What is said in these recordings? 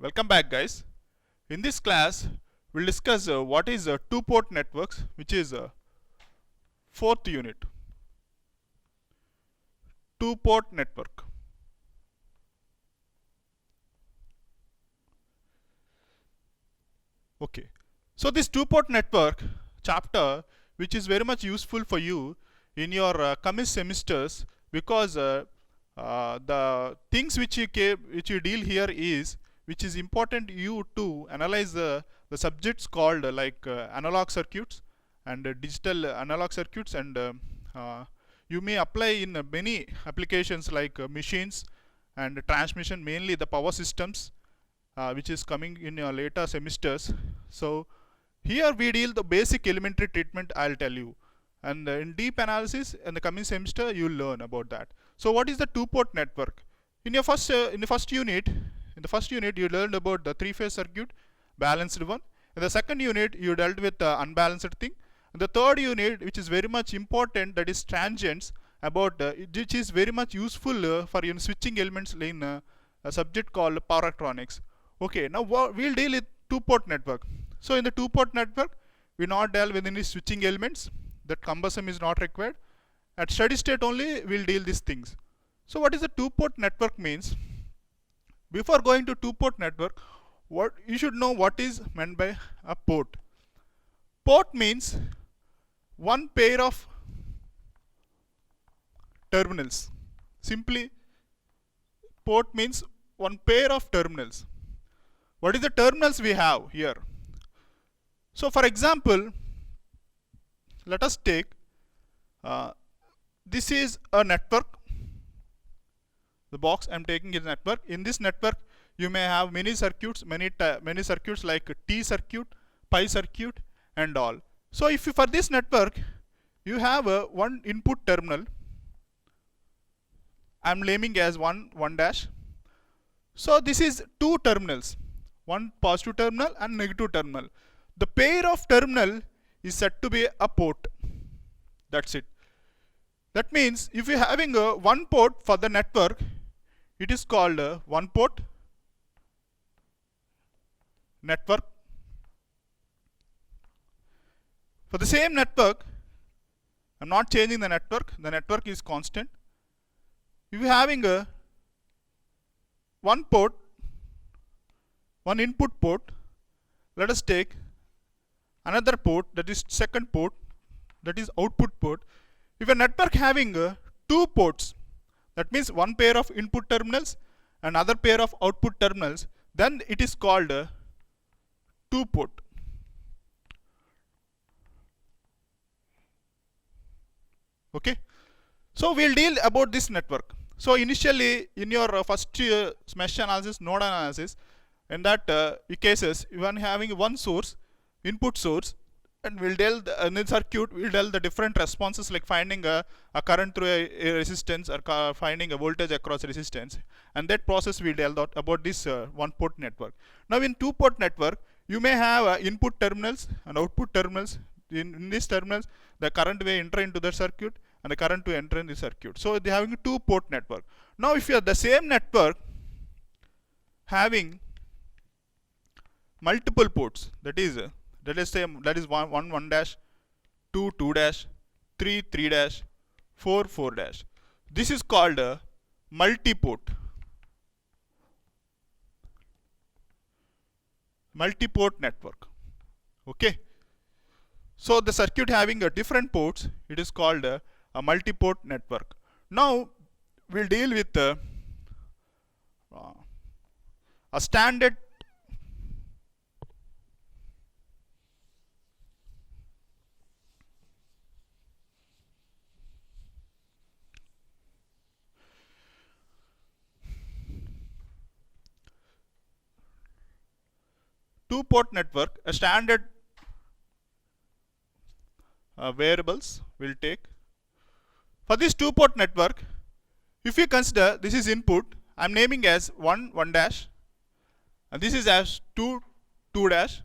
Welcome back, guys. In this class we'll discuss what is two-port networks, which is fourth unit. Two-port network. Okay, so this two-port network chapter, which is very much useful for you in your coming semesters, because the things which you deal here is which is important you to analyze the subjects called analog circuits and digital analog circuits, and you may apply in many applications like machines and transmission, mainly the power systems, which is coming in your later semesters. So here we deal the basic elementary treatment, I'll tell you, and in deep analysis in the coming semester you'll learn about that. So what is the two-port network? In your first in the first unit you learned about the three-phase circuit, balanced one. In the second unit you dealt with the unbalanced thing. In the third unit, which is very much important, that is transients, about which is very much useful for switching elements in a subject called power electronics. Okay, now we'll deal with two-port network. So in the two-port network, we not deal with any switching elements. That cumbersome is not required. At steady state only, we'll deal these things. So what is the two-port network means? Before going to two-port network, what you should know what is meant by a port. Port means one pair of terminals. Simply, port means one pair of terminals. What is the terminals we have here? So for example, let us take this is a network. The box I'm taking is network. In this network you may have many circuits, many circuits like T circuit, pi circuit and all. So if you, for this network you have one input terminal, I'm naming as 1 dash. So this is two terminals, one positive terminal and negative terminal. The pair of terminal is said to be a port. That's it. That means if you're having one port for the network, it is called one port network. For the same network, I'm not changing the network is constant. If you're having one port, one input port, let us take another port, that is second port, that is output port. If a network having two ports, that means one pair of input terminals and other pair of output terminals, then it is called two port. Okay, so we'll deal about this network. So initially in your first mesh analysis, node analysis, in that cases you are having one source, input source, and we'll deal in the circuit we'll deal the different responses, like finding a current through a resistance, or finding a voltage across resistance, and that process we dealt about this one port network. Now in two port network you may have input terminals and output terminals. In these terminals the current will enter into the circuit and the current to enter in the circuit. So they are having a two port network. Now if you are the same network having multiple ports, that is let us say that is 1 dash, 2 dash, 3 dash, 4 dash. This is called a multi-port network. Okay, so the circuit having a different ports, it is called a multi-port network. Now we'll deal with a standard two-port network. A standard variables will take for this two-port network. If you consider this is input, I'm naming as 1 dash, and this is as 2 dash.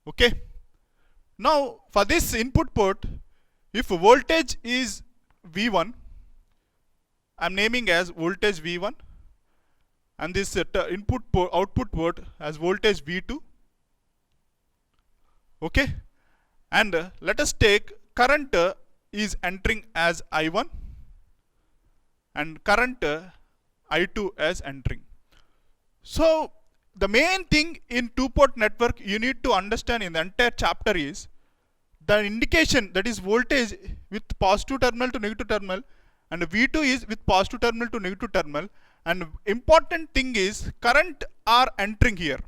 Okay, now for this input port, if voltage is V1, I'm naming as voltage V1, and this output port as voltage V2. Okay, and let us take current is entering as I1 and current I2 as entering. So the main thing in two-port network you need to understand in the entire chapter is the indication, that is voltage with positive terminal to negative terminal, and V2 is with positive terminal to negative terminal, and important thing is current are entering here.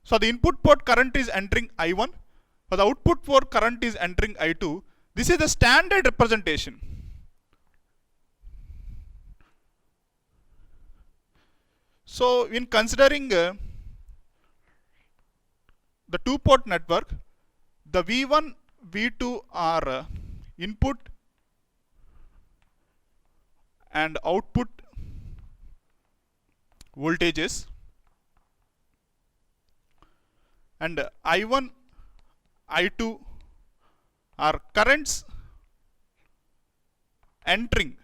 So the input port current is entering I1, for the output port current is entering I2. This is the standard representation. So in considering the two-port network, the V1, V2 are input and output voltages, and I1, I2 are currents entering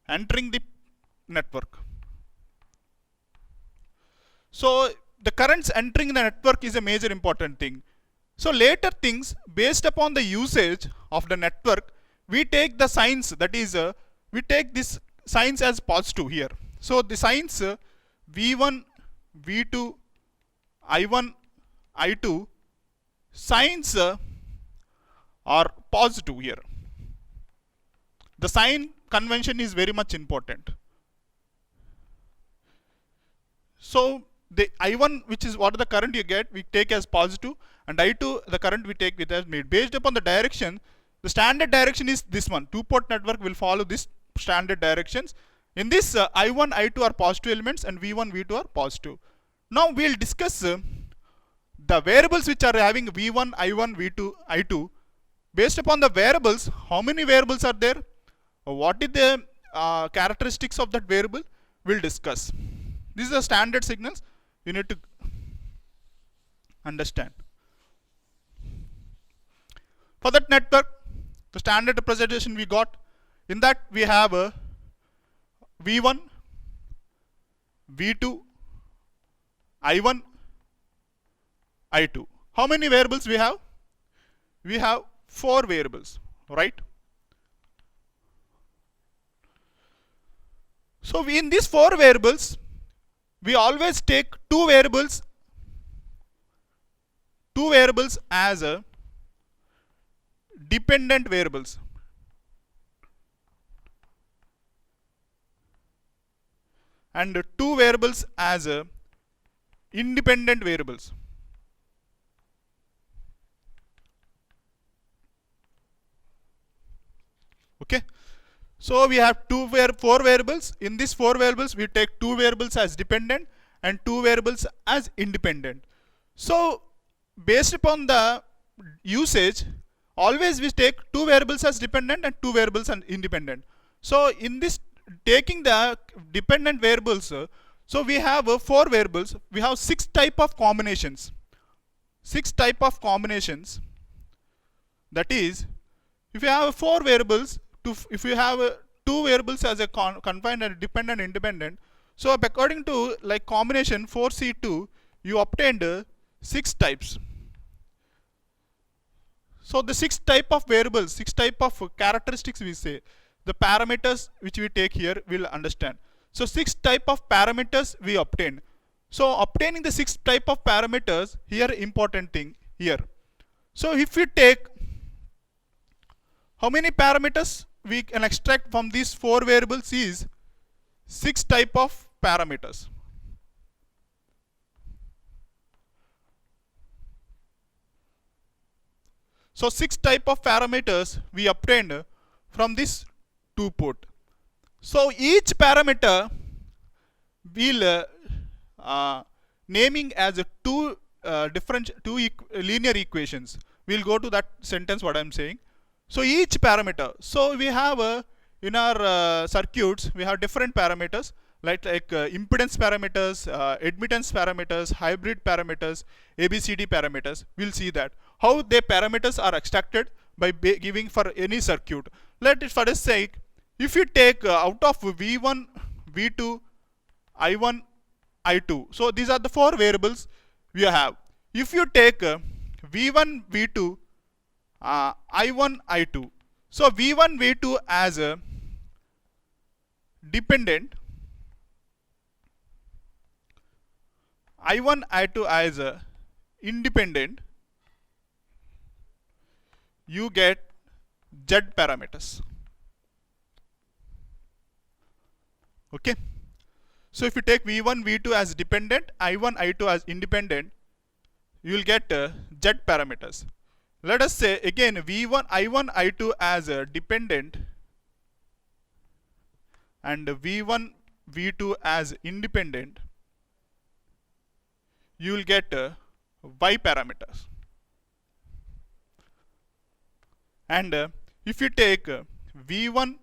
the network. So the currents entering the network is a major important thing. So later things, based upon the usage of the network, we take the signs, that is we take this signs as positive here. So the signs V1, V2, I1, I2 signs are positive here. The sign convention is very much important. So the I1, which is what the current you get, we take as positive, and I2, the current we take with as made. Based upon the direction, the standard direction is this one. Two-port network will follow this standard directions. In this I1, I2 are positive elements and V1, V2 are positive. Now we'll discuss the variables which are having V1, I1, V2, I2. Based upon the variables, how many variables are there? What is the characteristics of that variable? We'll discuss. These are the standard signals you need to understand. For that network, the standard representation we got, in that we have V1, V2, I1, I2. How many variables we have? We have 4 variables, right? So in these 4 variables, we always take two variables as dependent variables. And 2 variables as independent variables. Okay. So we have 4 variables. In these 4 variables, we take 2 variables as dependent and 2 variables as independent. So based upon the usage, always we take 2 variables as dependent and 2 variables as independent. So in this taking the dependent variables, so we have 4 variables. We have 6 type of combinations. 6 type of combinations. That is, if you have 4 variables, if you have 2 variables as a confined and dependent independent, so according to like combination 4C2, you obtained 6 types. So the 6 type of variables, 6 type of characteristics we say, the parameters which we take here we'll understand. So 6 type of parameters we obtain. So obtaining the 6 type of parameters, here important thing here. So if we take, how many parameters we can extract from these 4 variables is 6 type of parameters. So 6 type of parameters we obtained from this 2-port. So each parameter we'll naming as a two linear equations. We'll go to that sentence what I'm saying. So each parameter, so we have in our circuits we have different parameters like impedance parameters, admittance parameters, hybrid parameters, ABCD parameters. We'll see that how the parameters are extracted by giving for any circuit. Let it for a sake, if you take out of v1, v2, i1, i2, so these are the four variables we have. If you take v1, v2, i1, i2, so v1, v2 as a dependent, i1, i2 as a independent, you get z parameters. Okay. So if you take v1, v2 as dependent, i1, i2 as independent, you will get z parameters. Let us say again v1, i1, i2 as dependent and v1, v2 as independent, you will get y parameters. And if you take v1,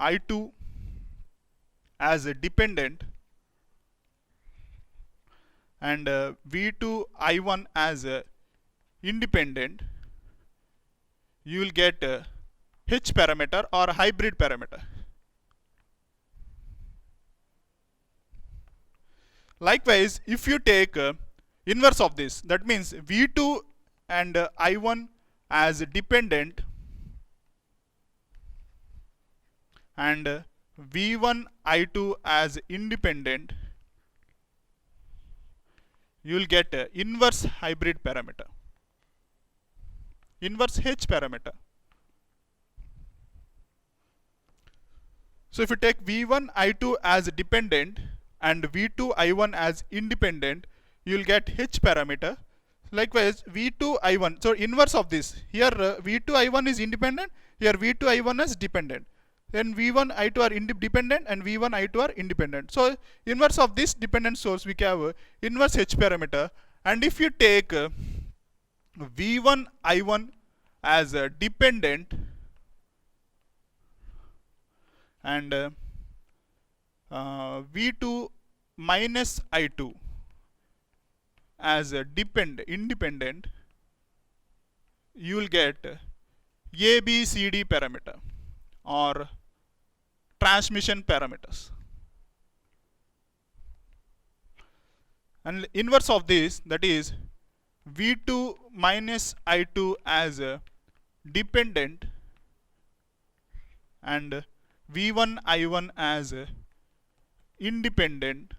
i2 as a dependent and v2, i1 as a independent, you will get h parameter or hybrid parameter. Likewise, if you take inverse of this, that means v2 and i1 as dependent and v1, i2 as independent, you will get inverse hybrid parameter, inverse h parameter. So if you take v1, i2 as dependent and v2, i1 as independent, you will get h parameter. Likewise, v2, i1, so inverse of this, here v2, i1 is independent, here v2, i1 is dependent. Then v1, i2 are independent and v1, i2 are independent. So inverse of this dependent source, we have inverse h parameter. And if you take v1, i1 as dependent and v2 minus i2 as a independent, you will get ABCD parameter or transmission parameters. And inverse of this, that is v2 minus i2 as a dependent and v1, i1 as a independent,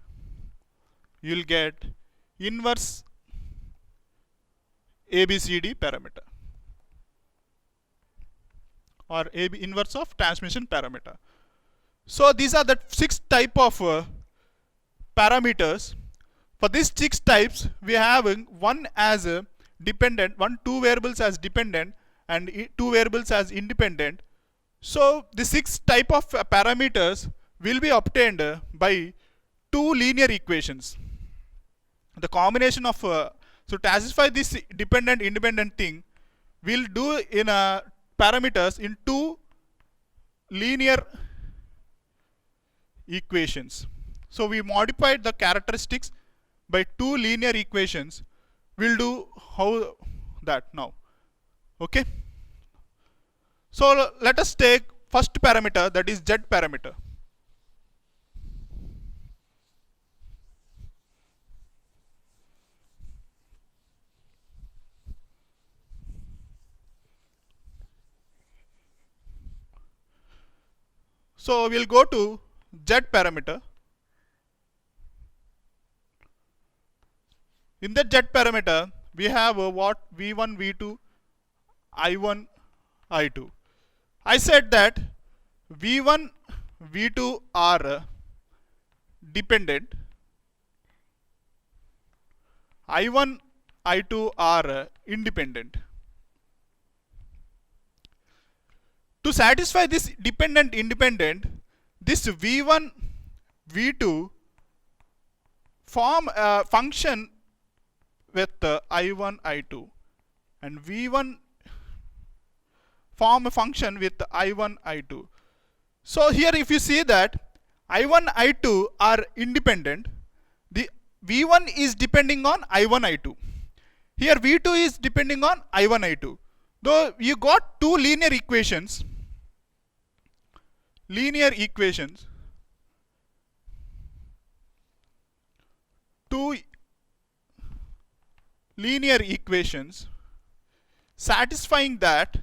you will get inverse ABCD parameter or inverse of transmission parameter. So these are the 6 type of parameters. For these 6 types, we have one as a dependent, 2 variables as dependent and 2 variables as independent. So the 6 type of parameters will be obtained by 2 linear equations. The combination of so to satisfy this dependent independent thing, we'll do in parameters in 2 linear equations. So we modified the characteristics by 2 linear equations. We'll do how that now. Okay. So let us take first parameter, that is z parameter. So we'll go to z parameter. In the z parameter, we have what v1, v2, i1, i2. I said that v1, v2 are dependent, i1, i2 are independent. To satisfy this dependent independent, this v1, v2 form a function with i1, i2 and v1 form a function with i1, i2. So here if you see that i1, i2 are independent, the v1 is depending on i1, i2. Here v2 is depending on i1, i2. Though you got 2 linear equations, linear equations, two linear equations satisfying that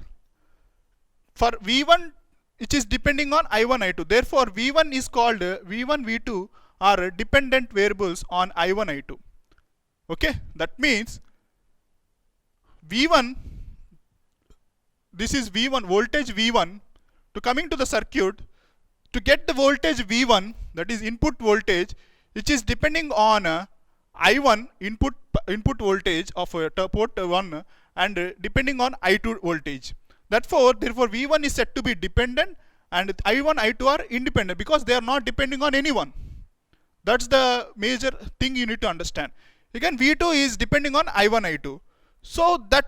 for V1 which is depending on I1 I2, therefore V1 is called V1 V2 are dependent variables on I1 I2. Okay, that means V1, this is V1, voltage V1, to coming to the circuit, to get the voltage V1, that is input voltage, which is depending on I1 input voltage of port 1 and depending on I2 voltage. Therefore V1 is said to be dependent and I1 I2 are independent because they are not depending on anyone. That's the major thing you need to understand. Again, V2 is depending on I1 I2. So that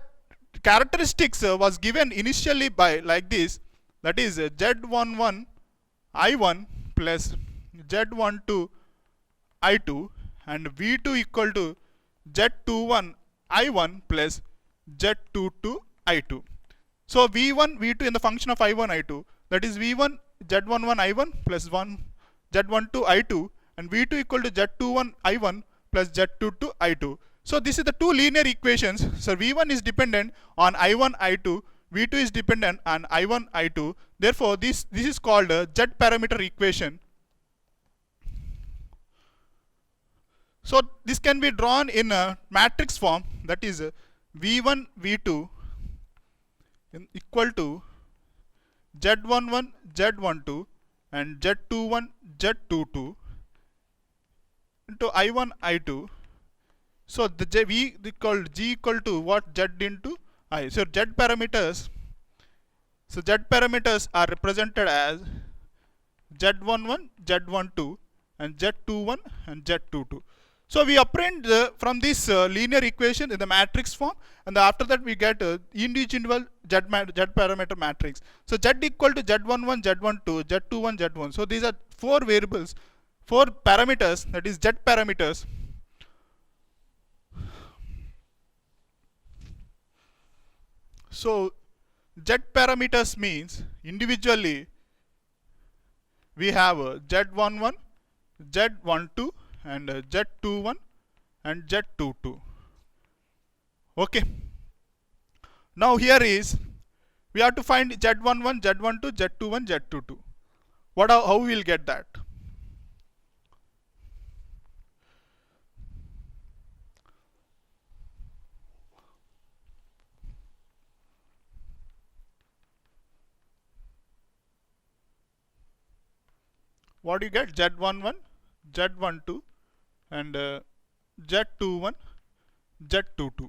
characteristics was given initially by like this, that is Z11 I1 plus Z12 I2 and V2 equal to Z21 I1 plus Z22 I2. So V1 V2 in the function of I1 I2, that is V1 Z11 I1 plus 1 Z12 I2 and V2 equal to Z21 I1 plus Z22 I2. So this is the two linear equations. So V1 is dependent on I1 I2, V2 is dependent on I1 I2. Therefore this is called a Z parameter equation. So this can be drawn in a matrix form, that is V1 V2 equal to Z11 Z12 and Z21 Z22 into I1 I2. So the V called G equal to what? Z into I. So Z parameters. So Z parameters are represented as Z11, Z12 and Z21 and Z22. So we obtained from this linear equation in the matrix form, and after that we get individual Z parameter matrix. So Z equal to Z11, Z12, Z21, Z1. So these are four variables, four parameters, that is Z parameters. So Z parameters means individually we have Z11, Z12 and Z21 and Z22. Okay. Now here is we have to find Z11, Z12, Z21, Z22. How we will get that? What do you get? Z11, Z12 and Z21, Z22.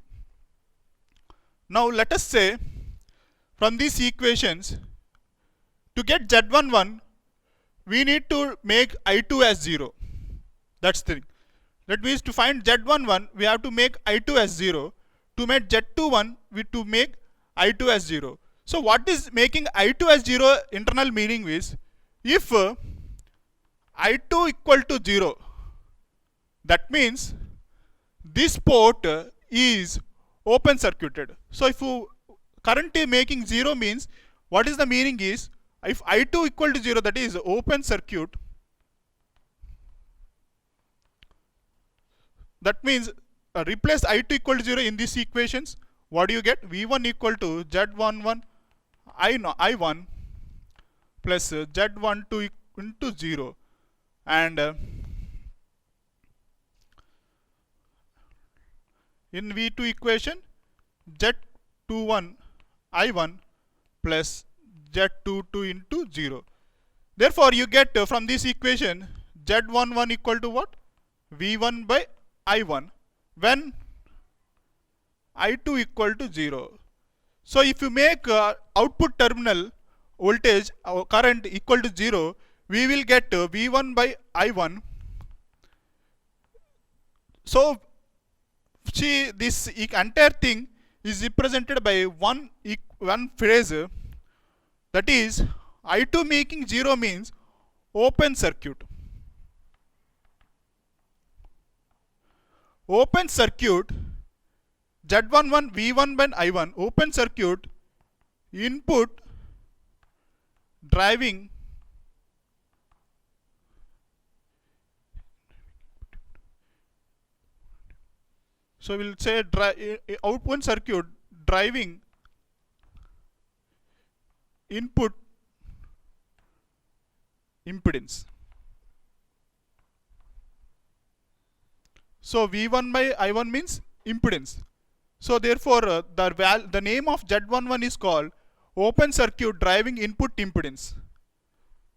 Now let us say from these equations, to get Z11 we need to make I2 as 0. That's the thing. That means to find Z11 we have to make I2 as 0. To make Z21 we to make I2 as 0. So what is making I2 as 0 internal meaning is, if I2 equal to 0, that means this port is open circuited. So if you current is making 0 means, what is the meaning is, if I2 equal to 0, that is open circuit, that means replace I2 equal to 0 in these equations. What do you get? V1 equal to Z11 I1 plus Z12 into 0 and in V2 equation Z21 I1 plus Z22 into 0. Therefore you get from this equation Z11 equal to what? V1 by I1 when I2 equal to 0. So if you make output terminal voltage current equal to 0, we will get V1 by I1. So see, this entire thing is represented by one phrase, that is I2 making 0 means open circuit. Open circuit Z11 V1 by I1, open circuit, input driving So we'll say open circuit driving input impedance. So V1 by I1 means impedance. So therefore the name of Z11 is called open circuit driving input impedance.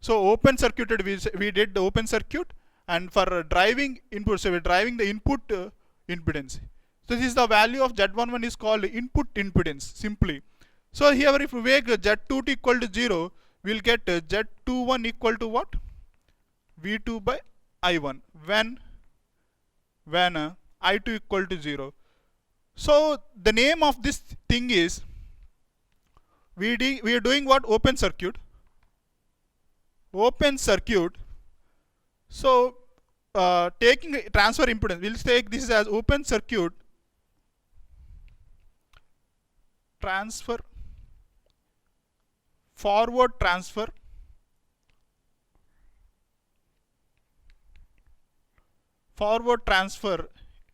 So open circuited, we did the open circuit, and for driving input, so we're driving the input impedance. So this is the value of Z11 is called input impedance simply. So here if we make Z22 equal to 0, we'll get Z21 equal to what? V2 by I1 when I2 equal to 0. So the name of this thing is, we are doing what? Open circuit. So taking transfer impedance, we'll take this as open circuit transfer, forward transfer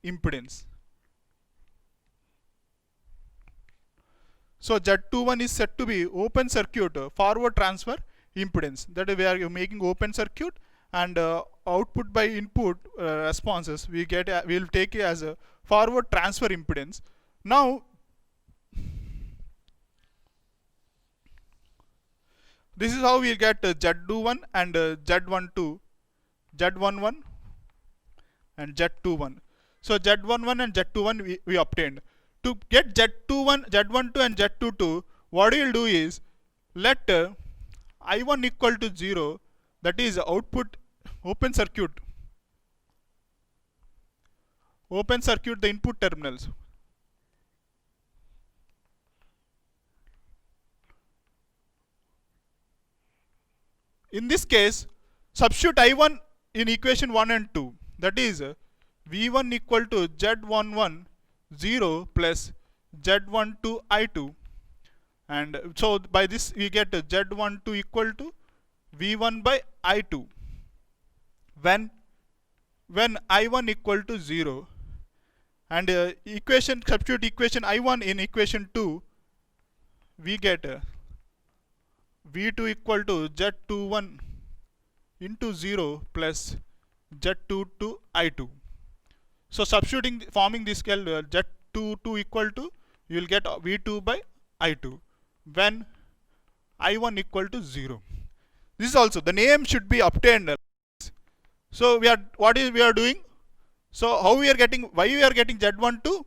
impedance. So Z21 is said to be open circuit forward transfer impedance. That is where you're making open circuit, and output by input responses we will take it as a forward transfer impedance. Now this is how we'll get Z21 and Z11 and Z21. So Z11 and Z21 we obtained. To get Z12 and Z22, what we will do is, let I1 equal to 0, that is output open circuit the input terminals. In this case, substitute I1 in equation 1 and 2, that is V1 equal to Z11 0 plus Z12 I2, and so by this we get Z12 equal to V1 by I2 when I1 equal to 0, and substitute equation I1 in equation 2, we get V2 equal to Z21 into 0 plus Z22 I2. So substituting, forming this Z22 equal to, you will get V2 by I2 when I1 equal to 0. This is also, the name should be obtained. So we are doing? So how we are getting, why we are getting Z12?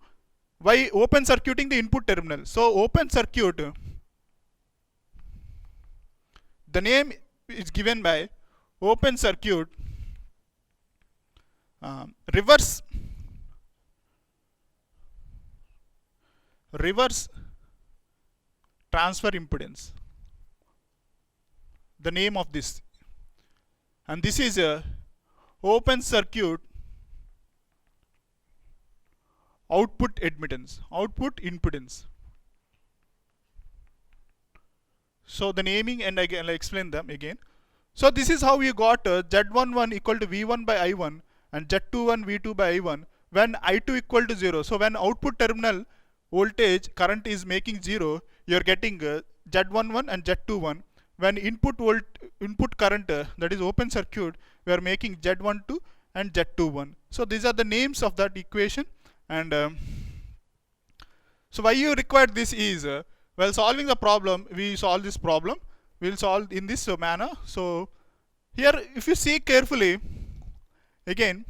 Why open circuiting the input terminal? So open circuit, the name is given by open circuit reverse transfer impedance, the name of this, and this is a open circuit output impedance. So the naming, and again I'll explain them again. So this is how we got Z11 equal to V1 by I1 and Z21 V2 by I1 when I2 equal to 0. So when output terminal voltage current is making 0, you are getting Z11 and Z21. When input current, that is open circuit, we are making Z12 and Z21. So these are the names of that equation. And so why you require this is, while solving the problem, we solve this problem, we'll solve in this manner. So here if you see carefully again,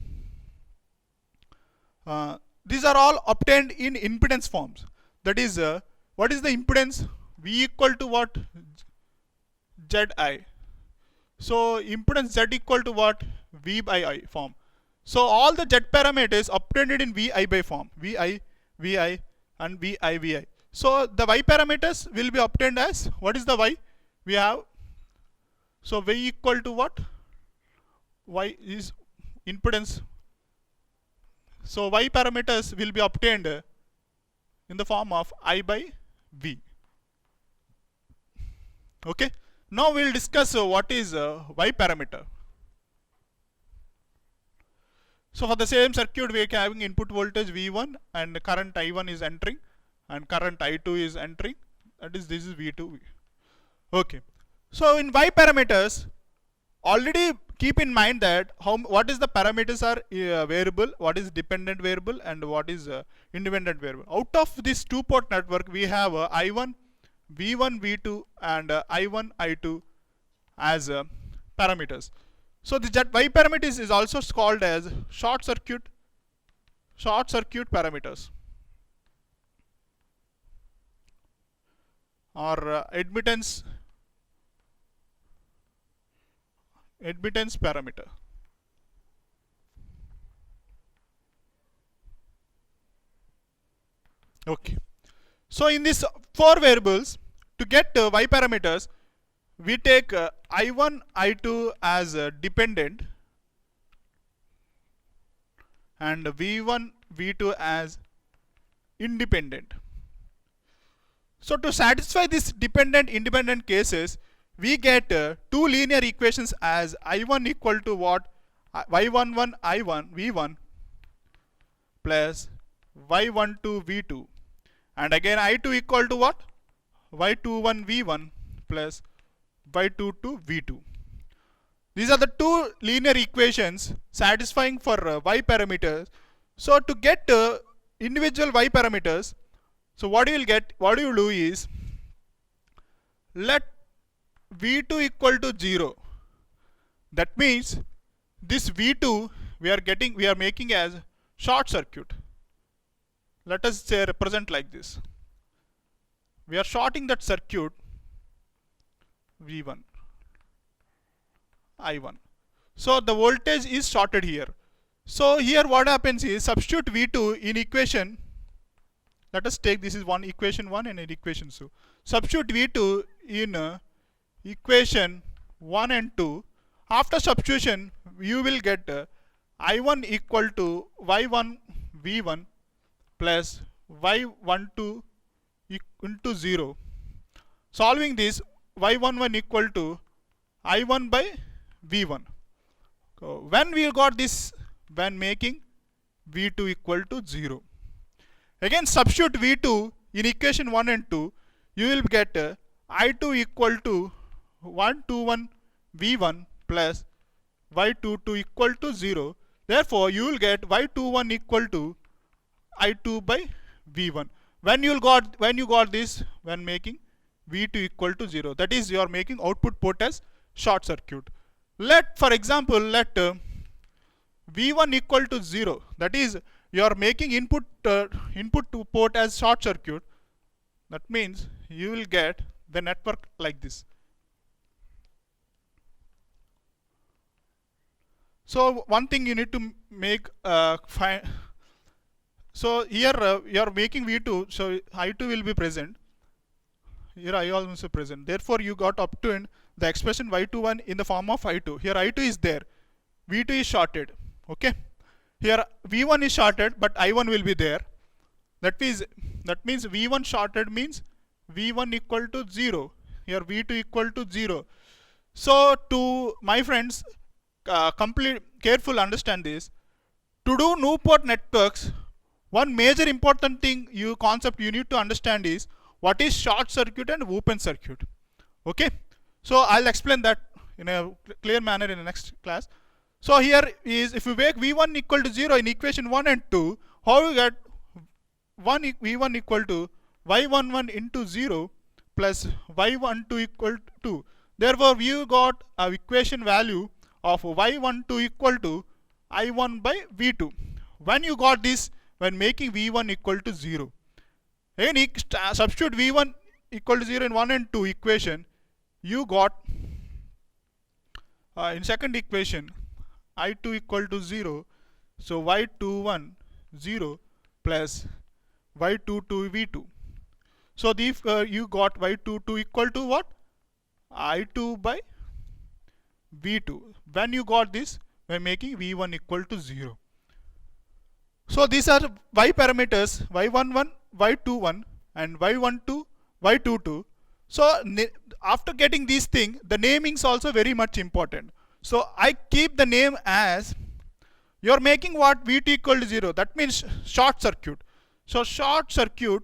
these are all obtained in impedance forms. That is, what is the impedance? V equal to what? Zi. So impedance Z equal to what? V by I form. So all the Z parameters obtained in Vi by form. Vi and Vi. So the Y parameters will be obtained as, what is the Y? We have, so V equal to what? Y is impedance. So Y parameters will be obtained in the form of I by V. Okay. Now we will discuss what is Y parameter. So for the same circuit, we are having input voltage V1 and current I1 is entering and current I2 is entering. That is, this is V2. Okay. So in Y parameters, already keep in mind that what is the parameters are variable, what is dependent variable, and what is independent variable. Out of this two-port network, we have I1, V1, V2, and I1, I2 as parameters. So the Y parameters is also called as short circuit parameters, or admittance parameter. Okay. So in these four variables, to get Y parameters, we take I1, I2 as dependent and V1, V2 as independent. So to satisfy this dependent independent cases, we get two linear equations as I1 equal to what? Y11 I1 V1 plus Y12 V2, and again I2 equal to what? Y21 V1 plus Y22 V2. These are the two linear equations satisfying for Y parameters. So to get individual Y parameters, so what you will get, what you do is, let V2 equal to 0. That means this V2 we are making as short circuit. Let us say represent like this. We are shorting that circuit V1, I1. So the voltage is shorted here. So here what happens is, substitute V2 in equation. Let us take this is one equation 1 and an equation 2. Substitute V2 in equation 1 and 2. After substitution, you will get I1 equal to Y1 V1 plus Y12 into 0. Solving this, Y11 equal to I1 by V1. So when we got this, when making V2 equal to 0. Again substitute V2 in equation 1 and 2, you will get I2 equal to 121 V1 plus Y22 equal to 0. Therefore you will get Y21 equal to I2 by V1. When you got this, when making V2 equal to 0, that is, you are making output port as short circuit. Let, for example, let V1 equal to 0, that is, you are making input to port as short circuit. That means you will get the network like this. So one thing you need to make so here you are making V2, so I2 will be present. Here I also present. Therefore you got obtained the expression Y21 in the form of I2. Here I2 is there, V2 is shorted. Okay. Here V1 is shorted, but I1 will be there. That means V1 shorted means V1 equal to 0. Here V2 equal to 0. So to my friends, careful understand this. To do no port networks, one major important thing concept you need to understand is what is short circuit and open circuit. Okay. So I'll explain that in a clear manner in the next class. So here is, if you make V1 equal to 0 in equation 1 and 2, how you get V1 equal to Y11 into 0 plus Y12 equal to 2. Therefore you got a equation value of Y12 equal to I1 by V2. When you got this, when making V1 equal to 0, again substitute V1 equal to 0 in 1 and 2 equation, you got in second equation I2 equal to 0, so Y21 0 plus Y22 V2. So you got Y22 equal to what? I2 by V2. When you got this, by making V1 equal to 0. So these are Y parameters, Y11, Y21 and Y12, Y22. So after getting these things, the naming is also very much important. So I keep the name as, you are making what VT equal to 0. That means short circuit. So short circuit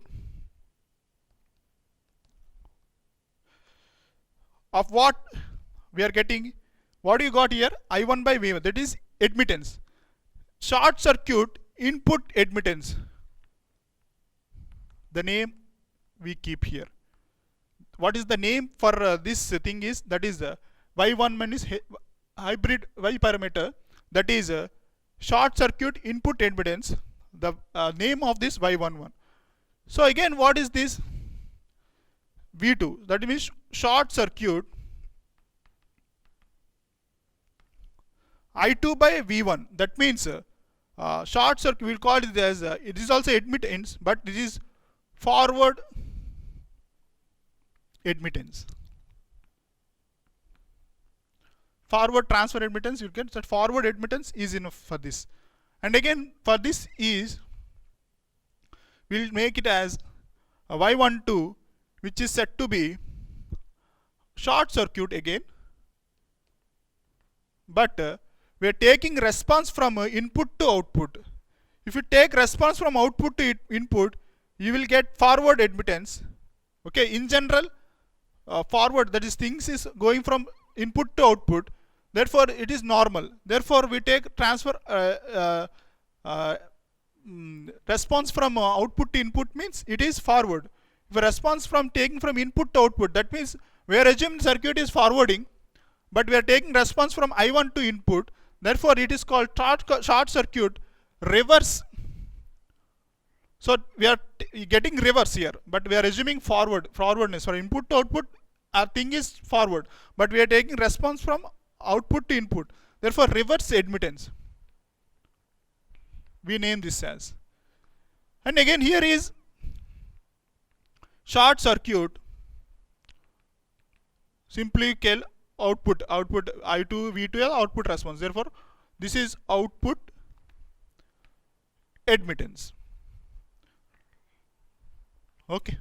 of what we are getting, what you got here, I1 by V1, that is admittance. Short circuit input admittance, the name we keep here. What is the name for this thing is, that is Y11 is hybrid Y parameter, that is short circuit input admittance, the name of this Y11. So again, what is this? V2, that means short circuit I2 by V1, that means short circuit, we'll call it as it is also admittance, but this is forward admittance. Forward transfer admittance, you get that forward admittance is enough for this. And again, for this is, we'll make it as a Y12, which is set to be short circuit again, but we are taking response from input to output. If you take response from output to input, you will get forward admittance. Okay, in general, forward, that is things is going from input to output, therefore it is normal. Therefore we take transfer response from output to input means it is forward. If a response from taking from input to output, that means we are assuming circuit is forwarding, but we are taking response from I1 to input, therefore it is called short circuit reverse. So we are getting reverse here, but we are assuming forwardness. For input to output, our thing is forward, but we are taking response from output to input, therefore reverse admittance we name this as. And again, here is short circuit, simply kill output I2 V2 output response, therefore this is output admittance. Okay,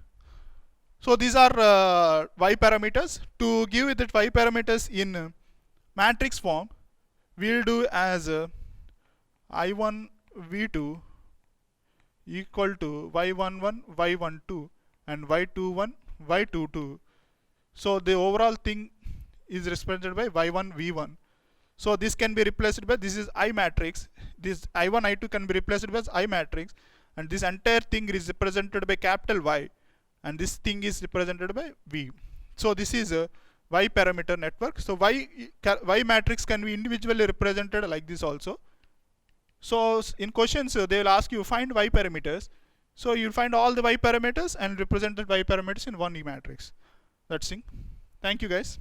so these are Y parameters. To give it that Y parameters in matrix form, we'll do as I1 V2 equal to Y11 Y12 and Y21 Y22. So the overall thing is represented by Y1 V1. So this can be replaced by, this is I matrix, this I1 I2 can be replaced by I matrix, and this entire thing is represented by capital Y, and this thing is represented by V. So this is a Y parameter network. So Y matrix can be individually represented like this also. So in questions they will ask you find Y parameters. So you'll find all the Y parameters and represented Y parameters in one E matrix. That's it. Thank you guys.